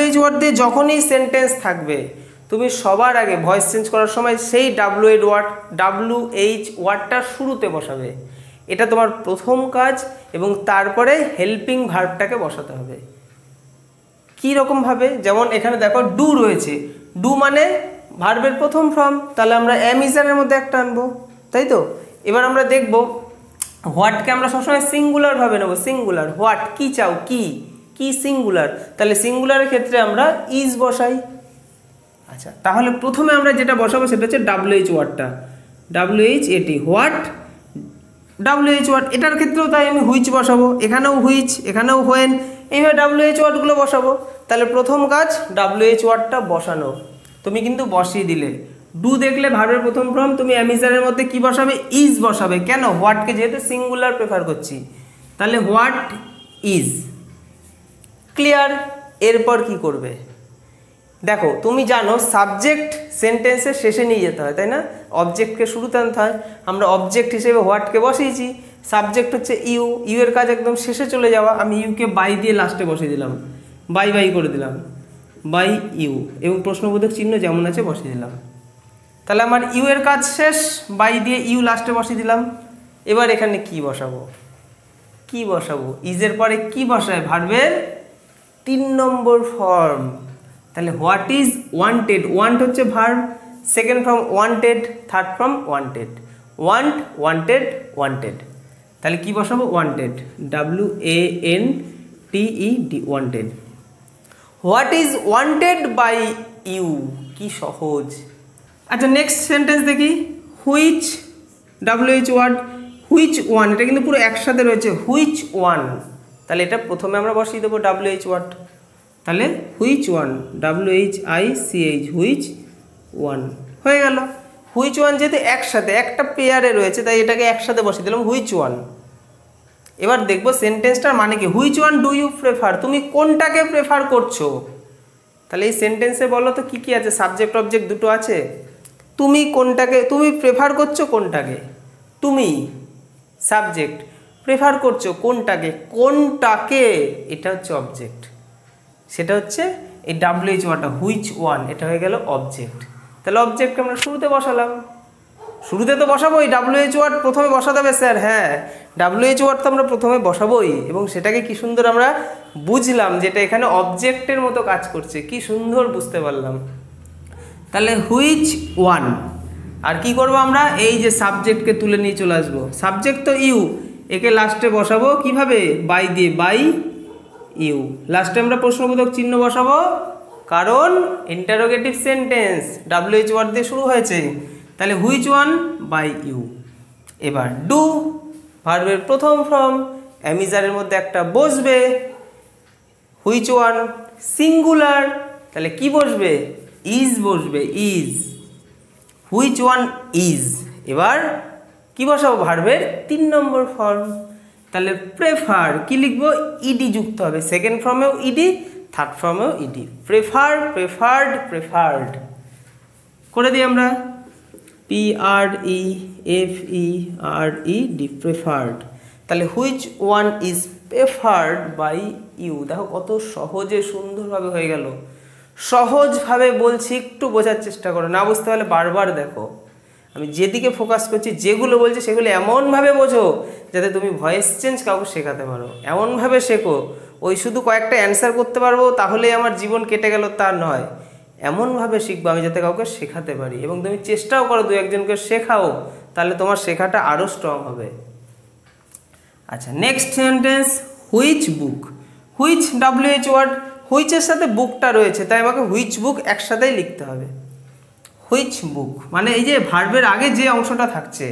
WH ওয়ার্ড দিয়ে যখনই সেন্টেন্স থাকবে, তুমি সবার আগে ভয়েস চেঞ্জ করার সময় সেই WH ওয়ার্ডটা শুরুতে বসাবে। এটা তোমার প্রথম কাজ, এবং তারপরে হেল্পিং ভার্বটাকে বসাতে হবে। কী রকমভাবে? যেমন এখানে দেখো ডু রয়েছে, ডু মানে ভার্বের প্রথম ফর্ম, তাহলে আমরা এম ইজারের মধ্যে একটা আনবো, তাই তো? এবার আমরা দেখব হোয়াটকে আমরা সবসময় সিঙ্গুলার ভাবে নেব, সিঙ্গুলার। হোয়াট, কি চাও, কি সিঙ্গুলার, তাহলে সিঙ্গুলারের ক্ষেত্রে আমরা ইজ বসাই। আচ্ছা, তাহলে প্রথমে আমরা যেটা বসাবো সেটা হচ্ছে WH ওয়ার্ডটা, WHAT, হোয়াট, WH ওয়ার্ড। এটার ক্ষেত্রেও তাই আমি হুইচ বসাবো, এখানেও হুইচ, এখানেও হোয়েন, এইভাবে WH ওয়ার্ডগুলো বসাবো। তাহলে প্রথম কাজ WH ওয়ার্ডটা বসানো, তুমি কিন্তু বসিয়ে দিলে। ডু দেখলে ভার্বের প্রথম ফর্ম, তুমি অ্যামিজারের মধ্যে কি বসাবে? ইজ বসাবে। কেন? হোয়াটকে যেহেতু সিঙ্গুলার প্রেফার করছি, তাহলে হোয়াট ইজ। ক্লিয়ার? এরপর কি করবে দেখো, তুমি জানো সাবজেক্ট সেন্টেন্সের শেষে নিয়ে যেতে হয়, তাই না? অবজেক্টকে শুরুতে আনতে হয়। আমরা অবজেক্ট হিসেবে হোয়াটকে বসিয়েছি, সাবজেক্ট হচ্ছে ইউ, ইউ এর কাজ একদম শেষে চলে যাওয়া। আমি ইউকে বাই দিয়ে লাস্টে বসিয়ে দিলাম, বাই বাই করে দিলাম, বাই ইউ, এবং প্রশ্নবোধক চিহ্ন যেমন আছে বসিয়ে দিলাম। তাহলে আমার ইউ এর কাজ শেষ, বাই দিয়ে ইউ লাস্টে বসিয়ে দিলাম। এবার এখানে কি বসাবো? কি বসাবো? ইজের পরে কি বসায়? ভার্বের 3 নম্বর ফর্ম। তাহলে হোয়াট ইজ ওয়ান্টেড, ওয়ান্ট হচ্ছে verb, second form wanted, third form wanted. Want, wanted, wanted. তাহলে কি বসাবো? Wanted, WANTED, wanted. What is wanted by you, কি সহজ। আচ্ছা নেক্সট সেন্টেন্স দেখি, which, WH word, which one, এটা কিন্তু পুরো একসাথে রয়েছে, হুইচ ওয়ান। তাহলে এটা প্রথমে আমরা বসিয়ে দেবো WH ওয়ার্ড। তাহলে which one, WHICH, which one হয়ে গেল। হুইচ ওয়ান যেহেতু একসাথে একটা পেয়ারে রয়েছে, তাই এটাকে একসাথে বসিয়ে দিলাম, হুইচ ওয়ান। এবার দেখবো সেন্টেন্সটার মানে কি। Which one do you prefer, তুমি কোনটাকে প্রেফার করছো? তাহলে এই সেন্টেন্সে বলো তো কি কি আছে? সাবজেক্ট অবজেক্ট দুটো আছে। তুমি কোনটাকে, তুমি প্রেফার করছো কোনটাকে? তুমি সাবজেক্ট, প্রেফার করছো কোনটাকে? কোনটাকে, এটা হচ্ছে অবজেক্ট, সেটা হচ্ছে এই WH ওয়ার্ডটা, হুইচ ওয়ান, এটা হয়ে গেল অবজেক্ট। তাহলে অবজেক্টকে আমরা শুরুতে বসালাম, শুরুতে তো বসাবোই। WH ওয়ার্ড প্রথমে বসাতে হবে স্যার, হ্যাঁ WH ওয়ার্ড তো আমরা প্রথমে বসাবোই, এবং সেটাকে কি সুন্দর আমরা বুঝলাম যেটা এখানে অবজেক্টের মতো কাজ করছে, কি সুন্দর বুঝতে পারলাম। তাহলে হুইচ ওয়ান, আর কি করব আমরা? এই যে সাবজেক্টকে তুলে নিয়ে চলে আসবো, সাবজেক্ট তো ইউ, একে লাস্টে বসাবো কিভাবে? বাই দিয়ে, বাই ইউ। লাস্টে আমরা প্রশ্নবোধক চিহ্ন বসাবো, কারণ ইন্টারোগেটিভ সেন্টেন্স WH ওয়ার্ড দিয়ে শুরু হয়েছে। তাহলে হুইচ ওয়ান বাই ইউ। এবার ডু, ভার্বের প্রথম ফর্ম, অ্যামিজারের মধ্যে একটা বসবে, হুইচ ওয়ান সিঙ্গুলার, তাহলে কি বসবে? ইজ বসবে, ইজ, হুইচ ওয়ান ইজ। এবার কি বসাবো? ভার্বের 3 নম্বর ফর্ম। তাহলে প্রেফার, কি লিখবো? ইডি যুক্ত হবে, সেকেন্ড ফর্মেও ইডি, থার্ড ফর্মেও ইডি। প্রেফার, প্রেফার্ড, প্রেফার্ড করে দিই আমরা, PREFERED, প্রেফার্ড। তাহলে which one is preferred by you. দেখো কত সহজে সুন্দরভাবে হয়ে গেল। সহজভাবে বলছি, একটু বোঝার চেষ্টা করো, না বুঝতে পারলে বারবার দেখো। আমি যেদিকে ফোকাস করছি, যেগুলো বলছি সেগুলো এমনভাবে বোঝো যাতে তুমি ভয়েস চেঞ্জ কাউকে শেখাতে পারো। এমনভাবে শেখো, ওই শুধু কয়েকটা অ্যান্সার করতে পারবো তাহলেই আমার জীবন কেটে গেল তা নয়। এমনভাবে শিখবো আমি যাতে কাউকে শেখাতে পারি, এবং তুমি চেষ্টাও করো 2-1জনকে শেখাও, তাহলে তোমার শেখাটা আরও স্ট্রং হবে। আচ্ছা next sentence, which book, which WH word, হুইচের সাথে বুকটা রয়েছে, তাই আমাকে হুইচ বুক একসাথেই লিখতে হবে। হুইচ বুক মানে এই যে ভার্বের আগে যে অংশটা থাকছে,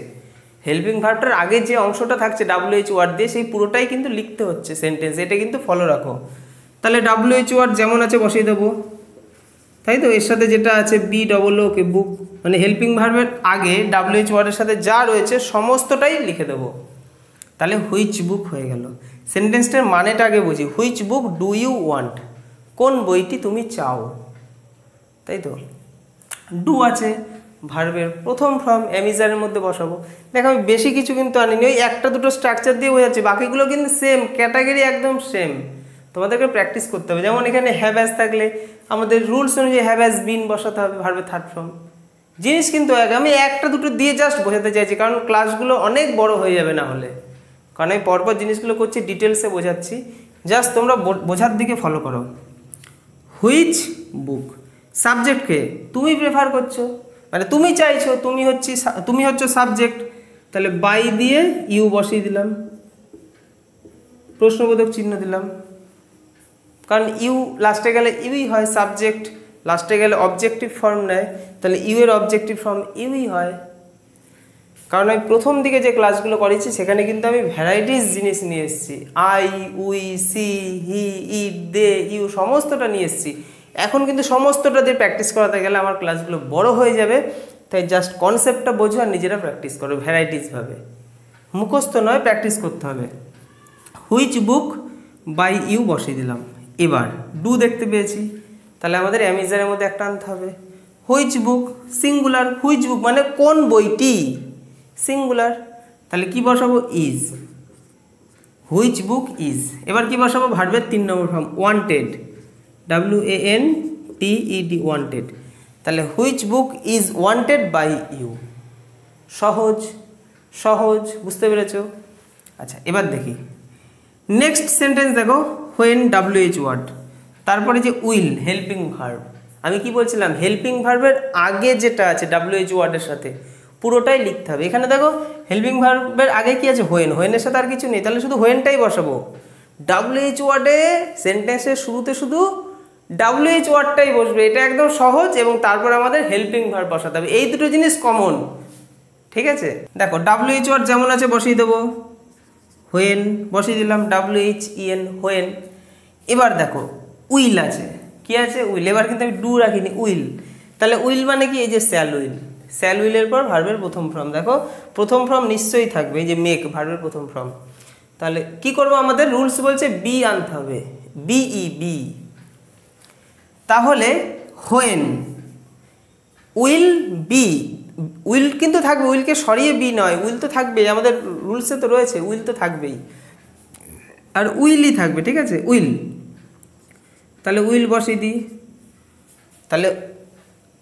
হেল্পিং ভার্বটার আগে যে অংশটা থাকছে WH ওয়ার্ড দিয়ে, সেই পুরোটাই কিন্তু লিখতে হচ্ছে সেন্টেন্স, এটা কিন্তু ফলো রাখো। তাহলে WH ওয়ার্ড যেমন আছে বসিয়ে দেবো, তাই তো? এর সাথে যেটা আছে BOOK, বুক, মানে হেল্পিং ভার্বের আগে WH ওয়ার্ডের সাথে যা রয়েছে সমস্তটাই লিখে দেবো। তাহলে হুইচ বুক হয়ে গেল। সেন্টেন্সটার মানেটা আগে বুঝি, which book do you want, কোন বইটি তুমি চাও, তাই তো? ডু আছে, ভার্বের প্রথম ফর্ম, অ্যামিজারের মধ্যে বসাবো। দেখো আমি বেশি কিছু কিন্তু আনিনি, ওই একটা দুটো স্ট্রাকচার দিয়ে বোঝাচ্ছি, বাকিগুলো কিন্তু সেম, ক্যাটাগরি একদম সেম, তোমাদেরকে প্র্যাকটিস করতে হবে। যেমন এখানে হ্যাভ হ্যাজ থাকলে আমাদের রুলস অনুযায়ী হ্যাভ হ্যাজ বিন বসাতে হবে ভার্বের থার্ড ফর্ম। জিনিস কিন্তু আমি একটা দুটো দিয়ে জাস্ট বোঝাতে চাইছি, কারণ ক্লাসগুলো অনেক বড় হয়ে যাবে না হলে, কারণ আমি পরপর জিনিসগুলো করছি, ডিটেলসে বোঝাচ্ছি, জাস্ট তোমরা বোঝার দিকে ফলো করো। হুইচ বুক, সাবজেক্টকে তুমি প্রেফার করছো, মানে তুমি চাইছো, তুমি হচ্ছে সাবজেক্ট, তাহলে বাই দিয়ে ইউ বসিয়ে দিলাম, প্রশ্নবোধক চিহ্ন দিলাম, কারণ ইউ লাস্টে গেলে ইউই হয়, সাবজেক্ট লাস্টে গেলে অবজেক্টিভ ফর্ম নেয়, তাহলে ইউ এর অবজেক্টিভ ফর্ম ইউই হয়। কারণ আমি প্রথম দিকে যে ক্লাসগুলো করেছি সেখানে কিন্তু আমি ভ্যারাইটিস জিনিস নিয়ে এসেছি, I, we, she, he, it, they, you সমস্তটা নিয়ে এসেছি। এখন কিন্তু সমস্তটা দিয়ে প্র্যাকটিস করাতে গেলে আমার ক্লাসগুলো বড় হয়ে যাবে, তাই জাস্ট কনসেপ্টটা বোঝো আর নিজেরা প্র্যাকটিস করো ভ্যারাইটিসভাবে, মুখস্থ নয়, প্র্যাকটিস করতে হবে। হুইচ বুক বাই ইউ বসিয়ে দিলাম। এবার ডু দেখতে পেয়েছি, তাহলে আমাদের অ্যামিজারের মধ্যে একটা আনতে হবে। হুইচ বুক সিঙ্গুলার, হুইচ বুক মানে কোন বইটি, সিঙ্গুলার, তাহলে কি বসাবো, ইজ, হুইচ বুক ইজ। এবার কি বসাবো, ভার্বের 3 নম্বর ফর্ম ওয়ান্টেড, WANTED, ওয়ান্টেড, তাহলে which book is wanted by you. সহজ সহজ, বুঝতে পেরেছো? আচ্ছা এবার দেখি নেক্সট সেন্টেন্স দেখো, হোয়েন WH ওয়ার্ড, তারপরে যে উইল হেল্পিং ভার্ব। আমি কি বলছিলাম, হেল্পিং ভার্বের আগে যেটা আছে WH ওয়ার্ডের সাথে পুরোটাই লিখতে হবে। এখানে দেখো হেল্পিং ভার্বের আগে কি আছে, হোয়েন, হোয়েনের সাথে আর কিছু নেই, তাহলে শুধু হোয়েনটাই বসাবো। WH ওয়ার্ডে সেন্টেন্সের শুরুতে শুধু WH ওয়ার্ডটাই বসবে, এটা একদম সহজ, এবং তারপর আমাদের হেল্পিং ভার্ব বসাতে হবে। এই দুটো জিনিস কমন, ঠিক আছে? দেখো WH ওয়ার্ড যেমন আছে বসিয়ে দেবো, হোয়েন বসিয়ে দিলাম, WHEN, হোয়েন। এবার দেখো উইল আছে, কি আছে, উইল। এবার কিন্তু আমি ডু রাখিনি, উইল, তাহলে উইল মানে কি, এই যে শ্যাল উইল, শ্যাল উইলের পর ভার্বের প্রথম ফর্ম, দেখো প্রথম ফর্ম নিশ্চয়ই থাকবে, এই যে মেক, ভার্বের প্রথম ফর্ম। তাহলে কি করব, আমাদের রুলস বলছে বি আনতে হবে, বি। তাহলে হোয়েন উইল বি, উইল কিন্তু থাকবে, উইলকে সরিয়ে বি নয়, উইল তো থাকবেই, আমাদের রুলসে তো রয়েছে, উইল তো থাকবেই, আর উইলই থাকবে, ঠিক আছে, উইল। তাহলে উইল বসিয়ে দিই, তাহলে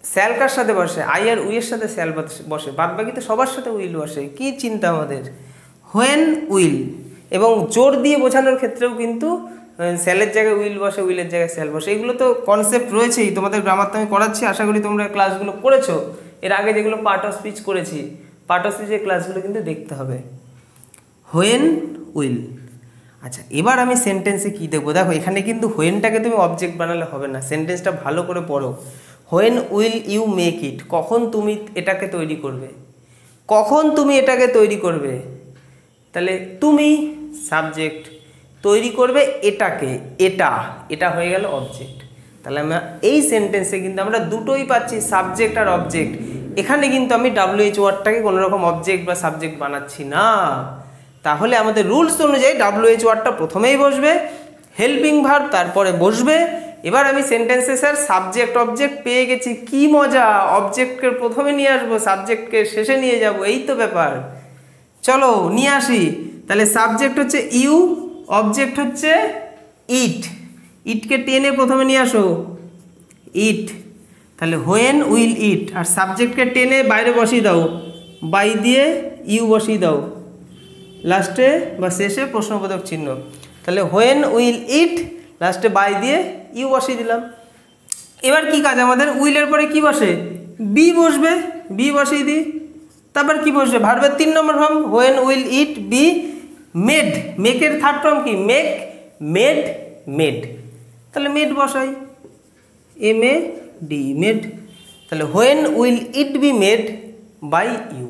স্যাল কার সাথে বসে, আই আর উইয়ের সাথে স্যাল বসে, বাদ বাকি তো সবার সাথে উইল বসে, কি চিন্তা আমাদের। হোয়েন উইল, এবং জোর দিয়ে বোঝানোর ক্ষেত্রেও কিন্তু স্যালের জায়গায় উইল বসে, উইলের জায়গায় স্যাল বসে, এগুলো তো কনসেপ্ট রয়েছেই, তোমাদের গ্রামার তো আমি করাচ্ছি, আশা করি তোমরা ক্লাসগুলো করেছো, এর আগে যেগুলো পার্ট অফ স্পিচ করেছি, পার্ট অফ স্পিচের ক্লাসগুলো কিন্তু দেখতে হবে। When will. আচ্ছা এবার আমি সেন্টেন্সে কী দেখবো, দেখো এখানে কিন্তু হোয়েনটাকে তুমি অবজেক্ট বানালে হবে না, সেন্টেন্সটা ভালো করে পড়ো। When will you make it, কখন তুমি এটাকে তৈরি করবে, কখন তুমি এটাকে তৈরি করবে, তাহলে তুমি সাবজেক্ট, তৈরি করবে এটাকে, এটা হয়ে গেল অবজেক্ট। তাহলে আমরা এই সেন্টেন্সে কিন্তু আমরা দুটোই পাচ্ছি, সাবজেক্ট আর অবজেক্ট। এখানে কিন্তু আমি WH ওয়ার্ডটাকে কোনো রকম অবজেক্ট বা সাবজেক্ট বানাচ্ছি না। তাহলে আমাদের রুলস অনুযায়ী WH ওয়ার্ডটা প্রথমেই বসবে, হেল্পিং ভার্ব তারপরে বসবে। এবার আমি সেন্টেন্সে স্যার সাবজেক্ট অবজেক্ট পেয়ে গেছি, কি মজা, অবজেক্টকে প্রথমে নিয়ে আসবো, সাবজেক্টকে শেষে নিয়ে যাব, এই তো ব্যাপার। চলো নিয়ে আসি, তাহলে সাবজেক্ট হচ্ছে ইউ, অবজেক্ট হচ্ছে ইট, ইটকে টেনে প্রথমে নিয়ে আসো, ইট। তাহলে হোয়েন উইল ইট, আর সাবজেক্টকে টেনে বাইরে বসিয়ে দাও, বাই দিয়ে ইউ বসিয়ে দাও, লাস্টে বা শেষে প্রশ্নবোধক চিহ্ন। তাহলে হোয়েন উইল ইট, লাস্টে বাই দিয়ে ইউ বসিয়ে দিলাম। এবার কি কাজ আমাদের, উইলের পরে কি বসে, বি বসবে, বি বসিয়ে দিই। তারপর কি বসবে, ভার্বের 3 নম্বর form, when will it be made, মেকের থার্ড ফর্ম কি, মেক, মেড, মেড, তাহলে মেড বসাই, MAD, মেড। তাহলে when will it be made by you,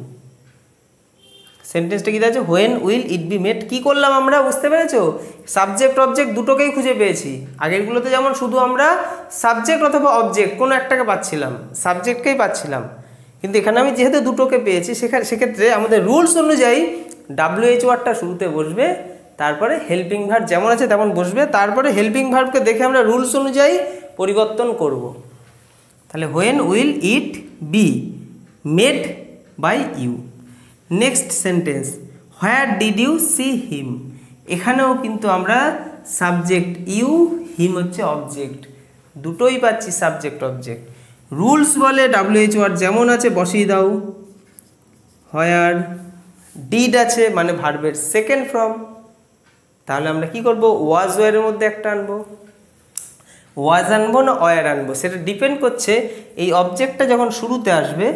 সেন্টেন্সটা কি আছে, when will it be made. কী করলাম আমরা, বুঝতে পেরেছো, সাবজেক্ট অবজেক্ট দুটোকেই খুঁজে পেয়েছি। আগেরগুলোতে যেমন শুধু আমরা সাবজেক্ট অথবা অবজেক্ট কোনো একটাকে পাচ্ছিলাম, সাবজেক্টকেই পাচ্ছিলাম, কিন্তু এখানে আমি যেহেতু দুটোকে পেয়েছি, সেক্ষেত্রে আমাদের রুলস অনুযায়ী WH ওয়ার্ডটা শুরুতে বসবে, তারপরে হেল্পিং ভার্ব যেমন আছে তেমন বসবে, তারপরে হেল্পিং ভার্বকে দেখে আমরা রুলস অনুযায়ী পরিবর্তন করব। তাহলে when will it be made by you. Next sentence, where did you see him, এখানেও কিন্তু আমরা সাবজেক্ট ইউ, হিম হচ্ছে অবজেক্ট, দুটোই পাচ্ছি সাবজেক্ট অবজেক্ট। রুলস বলে WH ওয়ার্ড যেমন আছে বসিয়ে দাও, হোয়ার ডিড আছে মানে ভার্বের সেকেন্ড ফর্ম, তাহলে আমরা কি করব, ওয়াজ ওয়ারের মধ্যে একটা আনবো, ওয়াজ আনবো না ওয়ার আনবো, সেটা ডিপেন্ড করছে এই অবজেক্টটা যখন শুরুতে আসবে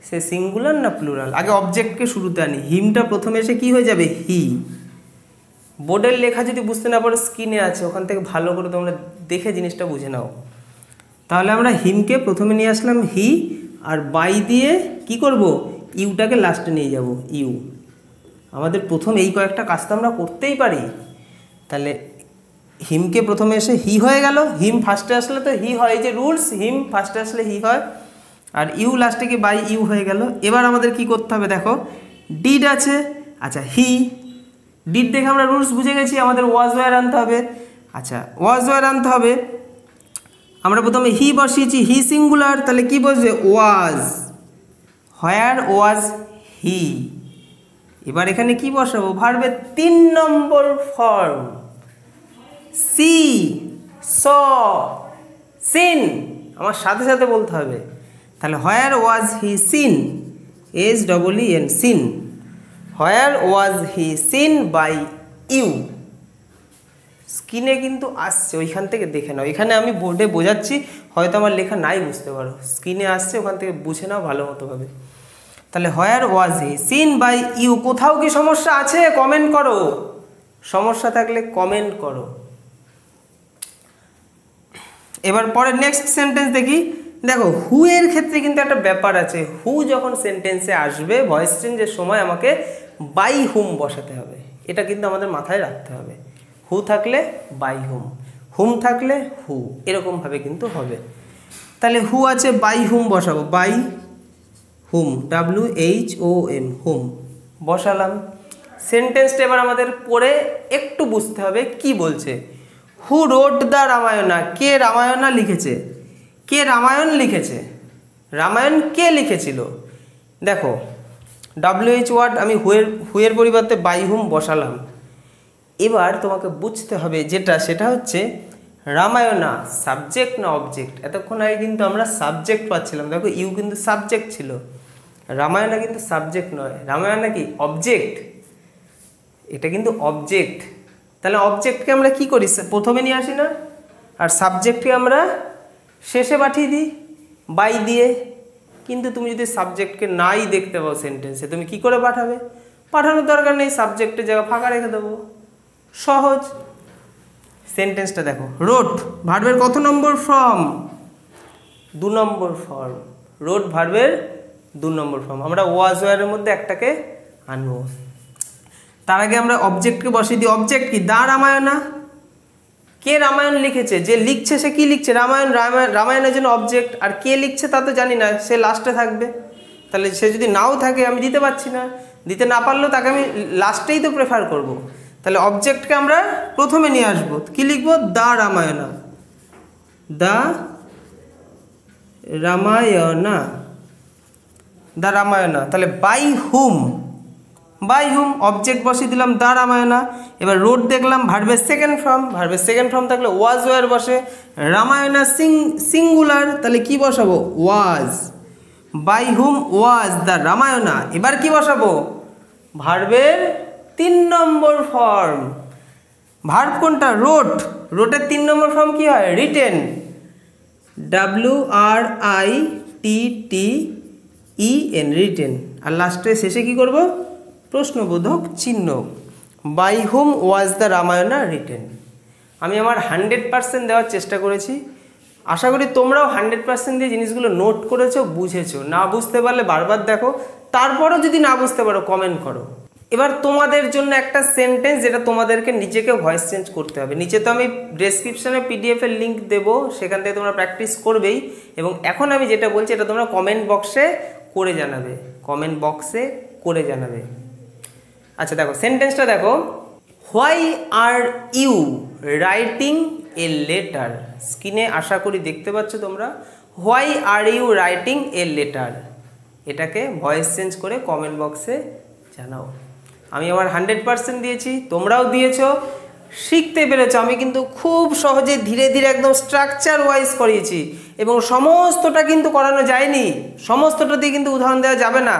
সে সিঙ্গুলার না প্লুরাল। আগে অবজেক্টকে শুরুতে আনি, হিমটা প্রথমে এসে কি হয়ে যাবে, হি। বোর্ডের লেখা যদি বুঝতে না পারো স্ক্রিনে আছে, ওখান থেকে ভালো করে তোমরা দেখে জিনিসটা বুঝে নাও। তাহলে আমরা হিমকে প্রথমে নিয়ে আসলাম হি, আর বাই দিয়ে কি করব, ইউটাকে লাস্টে নিয়ে যাব, ইউ। আমাদের প্রথম এই কয়েকটা কাজ তো আমরা করতেই পারি। তাহলে হিমকে প্রথমে এসে হি হয়ে গেল, হিম ফার্স্টে আসলে তো হি হয়, এই যে রুলস, হিম ফার্স্টে আসলে হি হয়, আর ইউ লাস্টে কি বাই ইউ হয়ে গেল। এবার আমাদের কি করতে হবে দেখো, ডিড আছে, আচ্ছা হি, ডিড দেখে আমরা রুলস বুঝে গেছি, আমাদের ওয়াজ ওয়ার আনতে হবে। আচ্ছা ওয়াজ ওয়ার আনতে হবে, আমরা প্রথমে হি বসিয়েছি, হি সিঙ্গুলার, তাহলে কি বসবে ওয়াজ, হোয়ার ওয়াজ হি। এবার এখানে কি বসাবো, ভার্বের 3 নম্বর ফর্ম, সি, স, সিন, আমার সাথে সাথে বলতে হবে। তাহলে where was he seen, SEEN, seen, where was he seen by you. স্ক্রিনে কিন্তু আসছে, ওইখান থেকে দেখে নাও, এখানে আমি বোর্ডে বোঝাচ্ছি, হয়তো আমার লেখা নাই বুঝতে পারো, স্ক্রিনে আসছে, ওখান থেকে বুঝে নাও ভালো মতোভাবে। তাহলে where was he seen by you. কোথাও কি সমস্যা আছে কমেন্ট করো, সমস্যা থাকলে কমেন্ট করো। এবার পরে নেক্সট সেন্টেন্স দেখি। দেখো হু এর ক্ষেত্রে কিন্তু একটা ব্যাপার আছে, হু যখন সেন্টেন্সে আসবে ভয়েস চেঞ্জের সময় আমাকে বাই হুম বসাতে হবে, এটা কিন্তু আমাদের মাথায় রাখতে হবে। হু থাকলে বাই হুম, হুম থাকলে হু, এরকমভাবে কিন্তু হবে। তাহলে হু আছে, বাই হুম বসাবো, বাই হুম, WHOM, হুম বসালাম। সেন্টেন্সটা এবার আমাদের পড়ে একটু বুঝতে হবে কি বলছে। হু রোড দ্য রামায়ণা, কে রামায়ণা লিখেছে, কে রামায়ণ লিখেছে, রামায়ণ কে লিখেছিল। দেখো WH ওয়ার্ড আমি হুয়ের পরিবর্তে বাই হুম বসালাম। এবার তোমাকে বুঝতে হবে যেটা, সেটা হচ্ছে রামায়ণা সাবজেক্ট না অবজেক্ট। এতক্ষণ আগে কিন্তু আমরা সাবজেক্ট পাচ্ছিলাম, দেখো ইউ কিন্তু সাবজেক্ট ছিল, রামায়ণা কিন্তু সাবজেক্ট নয়, রামায়ণা কি অবজেক্ট, এটা কিন্তু অবজেক্ট। তাহলে অবজেক্টকে আমরা কি করি, প্রথমে নিয়ে আসি না, আর সাবজেক্টকে আমরা শেষে পাঠিয়ে দিই বাই দিয়ে। কিন্তু তুমি যদি সাবজেক্টকে নাই দেখতে পাও সেন্টেন্সে, তুমি কি করে পাঠাবে, পাঠানোর দরকার নেই, সাবজেক্টের জায়গা ফাঁকা রেখে দেবো, সহজ। সেন্টেন্সটা দেখো, রোড ভার্বের কত নম্বর ফর্ম, 2 নম্বর ফর্ম, রোড ভার্বের 2 নম্বর ফর্ম। আমরা ওয়াজ ওয়ারের মধ্যে একটাকে আনবো। তার আগে আমরা অবজেক্টকে বসিয়ে দিই, অবজেক্ট কি, দা রামায়ণা, কে রামায়ণ লিখেছে, যে লিখছে সে কি লিখছে, রামায়ণ, রামায়ণের জন্য অবজেক্ট, আর কে লিখছে তা তো জানি না, সে লাস্টে থাকবে। তাহলে সে যদি নাও থাকে আমি দিতে পারছি না, দিতে না পারলেও তাকে আমি লাস্টেই তো প্রেফার করব। তাহলে অবজেক্টকে আমরা প্রথমে নিয়ে আসবো, কি লিখবো, দা রামায়ণা, দা রামায়ণা, দা রামায়ণা। তাহলে by whom, by whom object বসিয়ে দিলাম দা রামায়ণা। এবার রোড দেখলাম ভার্বের 2nd ফর্ম, ভার্বের 2nd ফর্ম থাকলে ওয়াজ ওয়ার বসে, রামায়ণা সিঙ্গুলার, তাহলে কি বসাবো was, by hmm was the Ramayana. এবার কি বসাবো, ভার্বের 3 নম্বর ফর্ম, ভার্ব কোনটা, রোড, রোডের 3 নম্বর ফর্ম কি হয়, রিটেন, WRITTEN, রিটেন। আর লাস্টে শেষে কি করব, প্রশ্নবোধক চিহ্ন, by hmm was the Ramayana written. আমি আমার 100% দেওয়ার চেষ্টা করেছি, আশা করি তোমরাও 100% দিয়ে জিনিসগুলো নোট করেছো, বুঝেছো। না বুঝতে পারলে বারবার দেখো, তারপরও যদি না বুঝতে পারো কমেন্ট করো। এবার তোমাদের জন্য একটা সেন্টেন্স যেটা তোমাদেরকে নিজেকে ভয়েস চেঞ্জ করতে হবে। নিচে তো আমি ডেসক্রিপশনে PDF এর লিঙ্ক দেবো, সেখান থেকে তোমরা প্র্যাকটিস করবেই। এবং এখন আমি যেটা বলছি এটা তোমরা কমেন্ট বক্সে করে জানাবে, কমেন্ট বক্সে করে জানাবে। আচ্ছা দেখো সেন্টেন্সটা দেখো, why are you writing a letter. স্ক্রিনে আশা করি দেখতে পাচ্ছ তোমরা, why are you writing a letter. এটাকে ভয়েস চেঞ্জ করে কমেন্ট বক্সে জানাও। আমি আমার 100% দিয়েছি, তোমরাও দিয়েছো, শিখতে পেরেছো। আমি কিন্তু খুব সহজে ধীরে ধীরে একদম স্ট্রাকচার ওয়াইজ করিয়েছি, এবং সমস্তটা কিন্তু করানো যায়নি, সমস্তটা দিয়ে কিন্তু উদাহরণ দেওয়া যাবে না,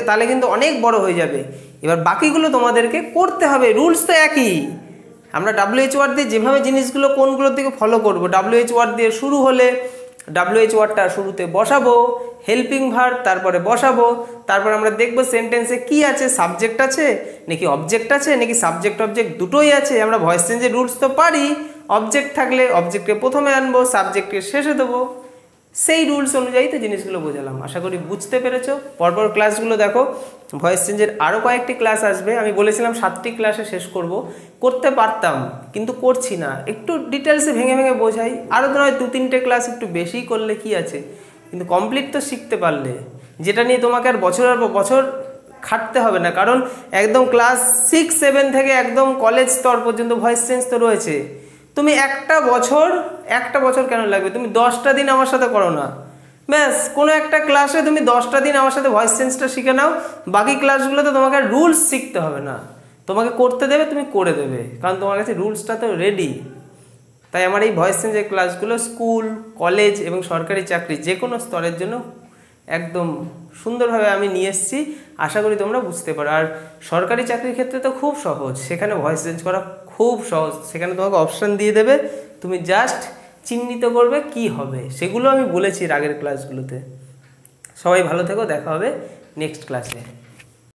তাহলে কিন্তু অনেক বড় হয়ে যাবে। এবার বাকিগুলো তোমাদেরকে করতে হবে, রুলস তো একই। আমরা WH ওয়ার্ড দিয়ে যেভাবে জিনিসগুলো কোনগুলোর দিকে ফলো করব, WH ওয়ার্ড দিয়ে শুরু হলে WH ওয়ার্ডটা শুরুতে বসাবো, হেল্পিং ভার্ব তারপরে বসাবো, তারপর আমরা দেখব সেন্টেন্সে কি আছে, সাবজেক্ট আছে নাকি অবজেক্ট আছে, নাকি সাবজেক্ট অবজেক্ট দুটোই আছে। আমরা ভয়েস চেঞ্জের রুলস তো পারি, অবজেক্ট থাকলে অবজেক্টকে প্রথমে আনবো, সাবজেক্টকে শেষে দেবো, সেই রুলস অনুযায়ী তো জিনিসগুলো বোঝালাম। আশা করি বুঝতে পেরেছো। পরপর ক্লাসগুলো দেখো, ভয়েস চেঞ্জের আরও কয়েকটি ক্লাস আসবে। আমি বলেছিলাম 7টি ক্লাসে শেষ করতে পারতাম, কিন্তু করছি না। একটু ডিটেলসে ভেঙে ভেঙে বোঝাই, আরও তো নয় 2-3টে ক্লাস একটু বেশি করলে কি আছে, কিন্তু কমপ্লিট তো শিখতে পারলে, যেটা নিয়ে তোমাকে আর বছরের পর বছর খাটতে হবে না। কারণ একদম ক্লাস 6-7 থেকে একদম কলেজ স্তর পর্যন্ত ভয়েস চেঞ্জ তো রয়েছে। তুমি একটা বছর কেন লাগবে, তুমি 10টা দিন আমার সাথে করো না, ব্যাস কোনো একটা ক্লাসে তুমি 10টা দিন আমার সাথে ভয়েস চেঞ্জটা শিখে নাও। বাকি ক্লাসগুলোতে তোমাকে রুলস শিখতে হবে না, তোমাকে করতে দেবে, তুমি করে দেবে, কারণ তোমার কাছে রুলসটা তো রেডি। তাই আমার এই ভয়েস চেঞ্জের ক্লাসগুলো স্কুল, কলেজ এবং সরকারি চাকরি যে কোনো স্তরের জন্য একদম সুন্দরভাবে আমি নিয়ে এসেছি। আশা করি তোমরা বুঝতে পারো। আর সরকারি চাকরির ক্ষেত্রে তো খুব সহজ, সেখানে ভয়েস চেঞ্জ করা খুব সহজ। সেখানে তোমাকে অপশান দিয়ে দেবে, তুমি জাস্ট চিহ্নিত করবে কি হবে, সেগুলো আমি বলেছি আগের ক্লাসগুলোতে। সবাই ভালো থেকো, দেখা হবে নেক্সট ক্লাসে।